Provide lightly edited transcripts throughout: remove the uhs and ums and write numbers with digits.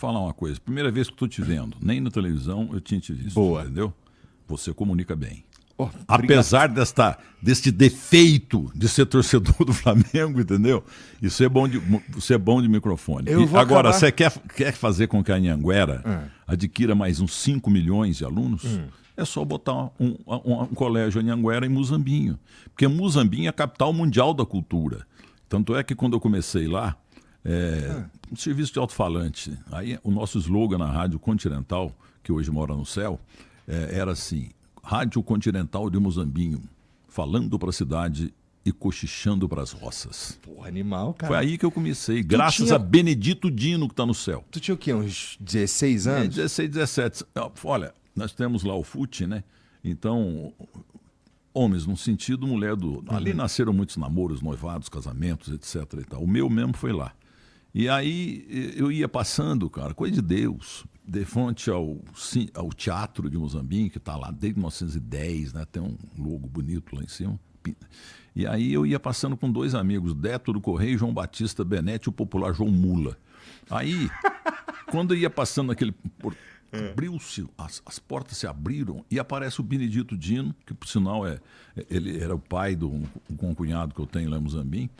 falar uma coisa. Primeira vez que estou te vendo, nem na televisão eu tinha te visto. Boa. Entendeu? Você comunica bem. Oh, Apesar deste defeito de ser torcedor do Flamengo, entendeu? Isso é bom de microfone. Agora, você quer fazer com que a Anhanguera adquira mais uns 5 milhões de alunos? É só botar um colégio Anhanguera em Muzambinho. Porque Muzambinho é a capital mundial da cultura. Tanto é que quando eu comecei lá, um serviço de alto-falante, aí o nosso slogan na Rádio Continental, que hoje mora no céu, era assim: Rádio Continental de Muzambinho, falando para a cidade e cochichando para as roças. Porra, animal, cara. Foi aí que eu comecei, graças a Benedito Dino, que está no céu. Tu tinha o quê? Uns 16 anos? 16, 17. Olha, nós temos lá o FUT, né? Então, homens no sentido, mulher do... Ali nasceram muitos namoros, noivados, casamentos, etc. E tal. O meu mesmo foi lá. E aí eu ia passando, cara, coisa de Deus, de frente ao Teatro de Muzambinho, que está lá desde 1910, né? Tem um logo bonito lá em cima. E aí eu ia passando com 2 amigos, Deto do Correio e João Batista Benetti, o popular João Mula. Aí, quando eu ia passando naquele... Abriu-se, as portas se abriram e aparece o Benedito Dino, que por sinal ele era o pai de um concunhado que eu tenho lá em Muzambinho.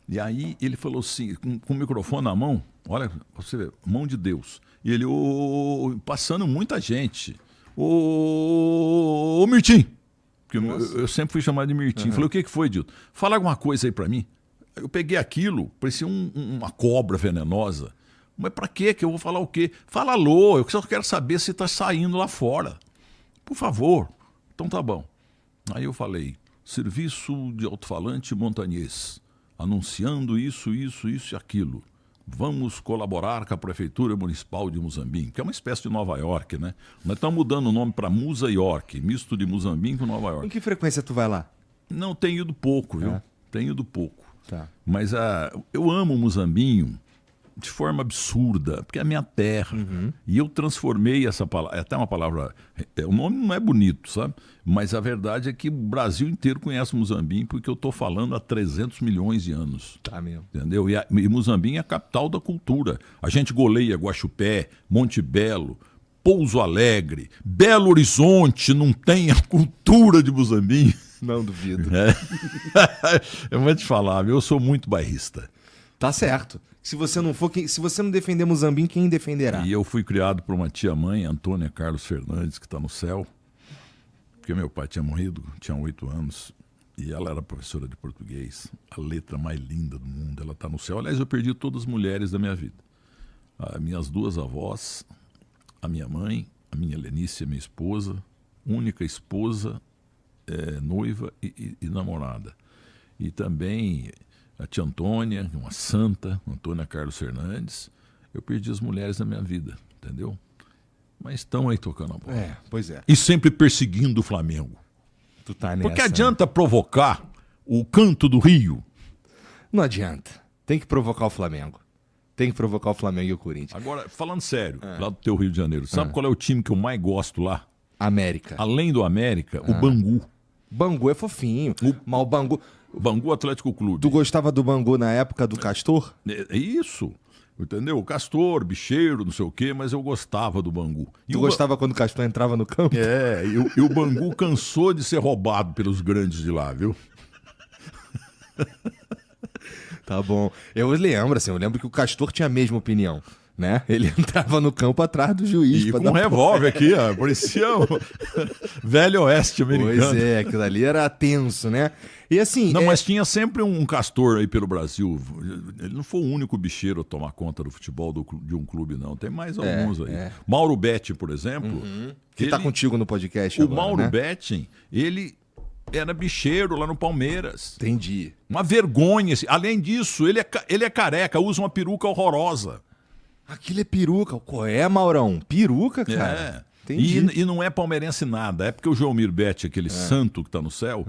E aí ele falou assim, com o microfone na mão, olha, você vê, mão de Deus. E ele, passando muita gente. Ô Mirtim, porque eu sempre fui chamado de Mirtim. Falei, o que foi, Dito? Fala alguma coisa aí pra mim. Eu peguei aquilo, parecia uma cobra venenosa. Mas pra quê? Que eu vou falar o quê? Fala alô, eu só quero saber se tá saindo lá fora. Por favor. Então tá bom. Aí eu falei, serviço de alto-falante montanhês, anunciando isso e aquilo. Vamos colaborar com a Prefeitura Municipal de Muzambinho, que é uma espécie de Nova York, né? Nós estamos mudando o nome para Musa York, misto de Muzambinho com Nova York. Em que frequência tu vai lá? Não, tenho ido pouco, viu? Tenho ido pouco. Tá. Mas eu amo Muzambinho de forma absurda, porque é a minha terra. E eu transformei essa palavra, é até uma palavra, o nome não é bonito, sabe? Mas a verdade é que o Brasil inteiro conhece Muzambinho, porque eu estou falando há 300 milhões de anos. Tá mesmo. Entendeu? E Muzambinho é a capital da cultura. A gente goleia Guaxupé, Monte Belo, Pouso Alegre, Belo Horizonte, não tem a cultura de Muzambinho. Não duvido. Eu vou te falar, eu sou muito bairrista. Tá certo. Se você não defender Muzambinho, quem defenderá? E eu fui criado por uma tia-mãe, Antônia Carlos Fernandes, que está no céu, porque meu pai tinha morrido, tinha 8 anos, e ela era professora de português, a letra mais linda do mundo, ela está no céu. Aliás, eu perdi todas as mulheres da minha vida. As minhas 2 avós, a minha mãe, a minha Lenícia, minha esposa, única esposa, noiva e namorada. E também a tia Antônia, uma santa, Antônia Carlos Fernandes. Eu perdi as mulheres da minha vida, entendeu? Mas estão aí tocando a bola. Pois é. E sempre perseguindo o Flamengo. Tu tá nessa, porque adianta provocar o canto do Rio? Não adianta. Tem que provocar o Flamengo. Tem que provocar o Flamengo e o Corinthians. Agora, falando sério, lá do teu Rio de Janeiro, sabe qual é o time que eu mais gosto lá? América. Além do América, o Bangu. Bangu é fofinho. Mas o Bangu... O Bangu Atlético Clube. Tu gostava do Bangu na época do Castor? É isso. Entendeu? O Castor, bicheiro, não sei o quê, mas eu gostava do Bangu. Tu gostava quando o Castor entrava no campo? E o Bangu cansou de ser roubado pelos grandes de lá, viu? Tá bom. Eu lembro que o Castor tinha a mesma opinião, né? Ele entrava no campo atrás do juiz. E com um revólver aqui, ó, parecia o velho oeste americano. Pois é, aquilo ali era tenso, né? E assim... Não, mas tinha sempre um Castor aí pelo Brasil. Ele não foi o único bicheiro a tomar conta do futebol de um clube, não. Tem mais alguns aí. Mauro Betti, por exemplo. Que tá contigo no podcast agora, Mauro né? Betti, ele era bicheiro lá no Palmeiras. Entendi. Uma vergonha. Além disso, ele é careca, usa uma peruca horrorosa. Aquilo é peruca. Qual é, Maurão? Peruca, cara? E não é palmeirense nada. É porque o Joelmir Betti, aquele santo que está no céu,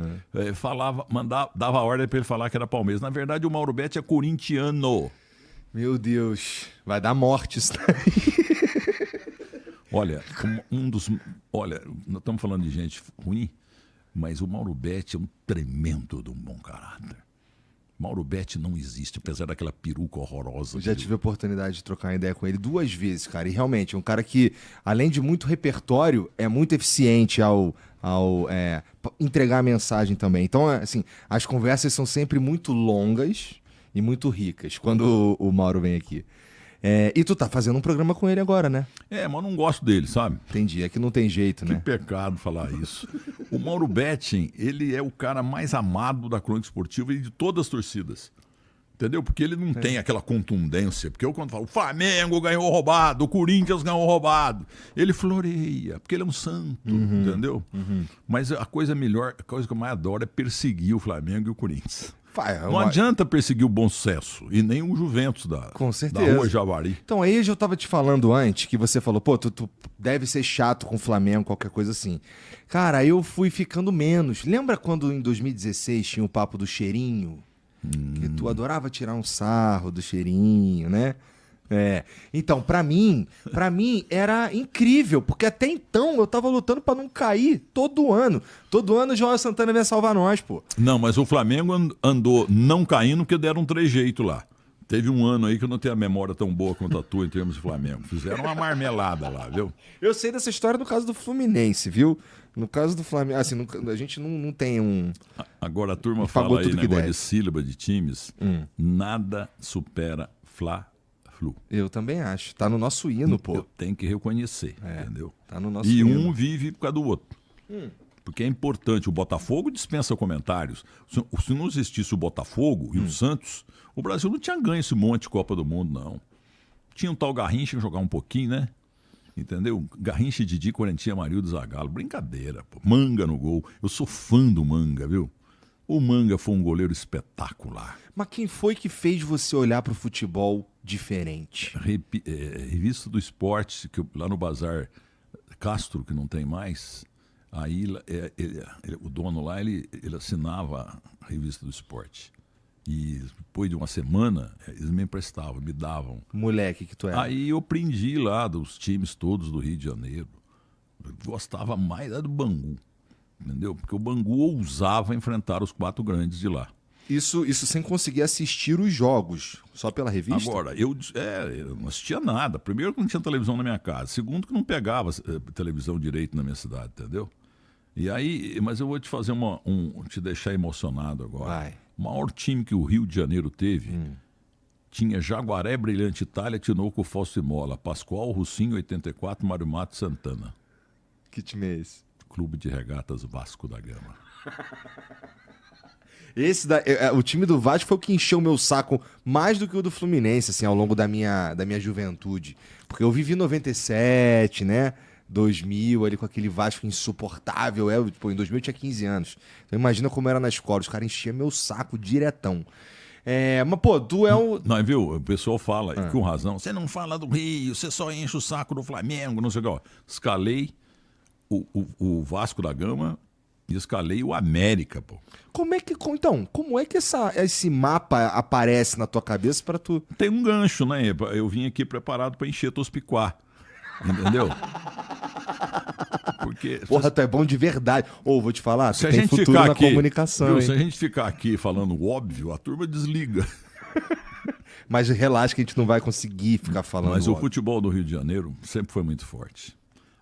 dava ordem para ele falar que era Palmeiras. Na verdade, o Mauro Betti é corintiano. Meu Deus. Vai dar morte isso daí. Olha, Olha, nós estamos falando de gente ruim, mas o Mauro Betti é um tremendo de um bom caráter. Mauro Betti não existe, apesar daquela peruca horrorosa. Eu já tive a oportunidade de trocar uma ideia com ele 2 vezes, cara. E realmente, é um cara que, além de muito repertório, é muito eficiente ao entregar a mensagem também. Então, assim, as conversas são sempre muito longas e muito ricas quando o Mauro vem aqui. E tu tá fazendo um programa com ele agora, né? Mas eu não gosto dele, sabe? Entendi, é que não tem jeito, Que né? pecado falar isso. O Mauro Betting, ele é o cara mais amado da crônica esportiva e de todas as torcidas. Entendeu? Porque ele não tem aquela contundência. Porque eu quando falo, o Flamengo ganhou roubado, o Corinthians ganhou roubado, ele floreia, porque ele é um santo, entendeu? Mas a coisa melhor, a coisa que eu mais adoro é perseguir o Flamengo e o Corinthians. Não adianta perseguir o Bom Sucesso e nem o Juventus Com da certeza. Rua Javari. Então, aí eu tava te falando antes que você falou, pô, tu deve ser chato com o Flamengo, qualquer coisa assim. Cara, aí eu fui ficando menos. Lembra quando em 2016 tinha o papo do cheirinho? Que tu adorava tirar um sarro do cheirinho, né? Então, pra mim era incrível, porque até então eu tava lutando pra não cair todo ano. Todo ano o João Santana vinha salvar nós, pô. Não, mas o Flamengo andou não caindo porque deram um trejeito lá. Teve um ano aí que eu não tenho a memória tão boa quanto a tua em termos de Flamengo. Fizeram uma marmelada lá, viu? Eu sei dessa história no caso do Fluminense, viu? No caso do Flamengo, assim, a gente não tem um... Agora a turma Pagou fala aí, tudo que negócio deve. de sílaba de times, nada supera Fla-Flu. Eu também acho. Tá no nosso hino, pô. Eu tenho que reconhecer, entendeu? Tá no nosso E hino. um vive por causa do outro. Porque é importante. O Botafogo dispensa comentários. Se não existisse o Botafogo e o Santos, o Brasil não tinha ganho esse monte de Copa do Mundo, não. Tinha um tal Garrincha que jogar um pouquinho, né? Entendeu? Garrincha, Didi, Corentinha, Marildo, Zagallo. Brincadeira, pô. Manga no gol. Eu sou fã do Manga, viu? O Manga foi um goleiro espetacular. Mas quem foi que fez você olhar pro futebol diferente? Revista do Esporte, que lá no Bazar Castro, que não tem mais, aí o dono lá, ele assinava a Revista do Esporte. E depois de uma semana, eles me emprestavam, me davam. Moleque que tu era. Aí eu aprendi lá dos times todos do Rio de Janeiro. Eu gostava mais do Bangu, entendeu? Porque o Bangu ousava enfrentar os 4 grandes de lá. Isso sem conseguir assistir os jogos, só pela revista? Agora, eu não assistia nada. Primeiro que não tinha televisão na minha casa. Segundo que não pegava televisão direito na minha cidade, entendeu? E aí, mas eu vou te fazer te deixar emocionado agora. Vai. O maior time que o Rio de Janeiro teve tinha Jaguaré, Brilhante Itália, Tinoco, Fausto e Mola, Pascoal, Russinho, 84, Mário Mato, Santana. Que time é esse? Clube de Regatas Vasco da Gama. O time do Vasco foi o que encheu o meu saco mais do que o do Fluminense, assim, ao longo da minha juventude. Porque eu vivi 97, né? 2000, ali com aquele Vasco insuportável. Em 2000 eu tinha 15 anos. Então imagina como era na escola. Os caras enchiam meu saco diretão. Mas, pô, tu é o... Não, viu? O pessoal fala, e com razão, você não fala do Rio, você só enche o saco do Flamengo, não sei o que. Ó. Escalei o Vasco da Gama e escalei o América, pô. Como é que esse mapa aparece na tua cabeça pra tu... Tem um gancho, né? Eu vim aqui preparado pra encher Tospiquá. Entendeu? Porque Porra, tu é bom de verdade. Vou te falar, se tu tem futuro na comunicação, viu, hein? se a gente ficar aqui falando o óbvio, a turma desliga. Mas relaxa que a gente não vai conseguir ficar falando. Mas o futebol do Rio de Janeiro sempre foi muito forte.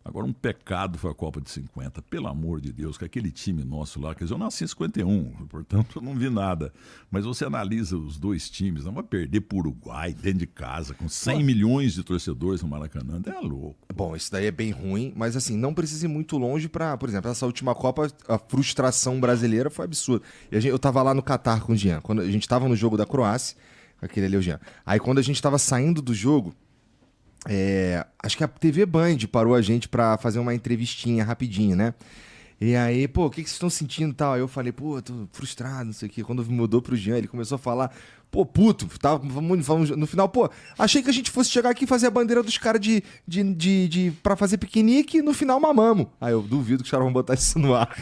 Agora, um pecado foi a Copa de 50. Pelo amor de Deus, que aquele time nosso lá, quer dizer, eu nasci em 51, portanto eu não vi nada. Mas você analisa os 2 times, não vai perder para o Uruguai, dentro de casa, com 100 milhões de torcedores no Maracanã, é louco. Bom, isso daí é bem ruim, mas assim, não precisa ir muito longe pra... Por exemplo, essa última Copa, a frustração brasileira foi absurda. Eu tava lá no Catar com o Jean, quando a gente tava no jogo da Croácia, aquele ali é o Jean. Aí quando a gente tava saindo do jogo, acho que a TV Band parou a gente pra fazer uma entrevistinha rapidinho, né? E aí, pô, o que vocês estão sentindo e tal? Aí eu falei, pô, tô frustrado, não sei o quê. Quando mudou pro Jean, ele começou a falar, pô, puto, vamos, no final, pô, achei que a gente fosse chegar aqui e fazer a bandeira dos caras pra fazer piquenique e no final mamamos. Aí eu duvido que os caras vão botar isso no ar.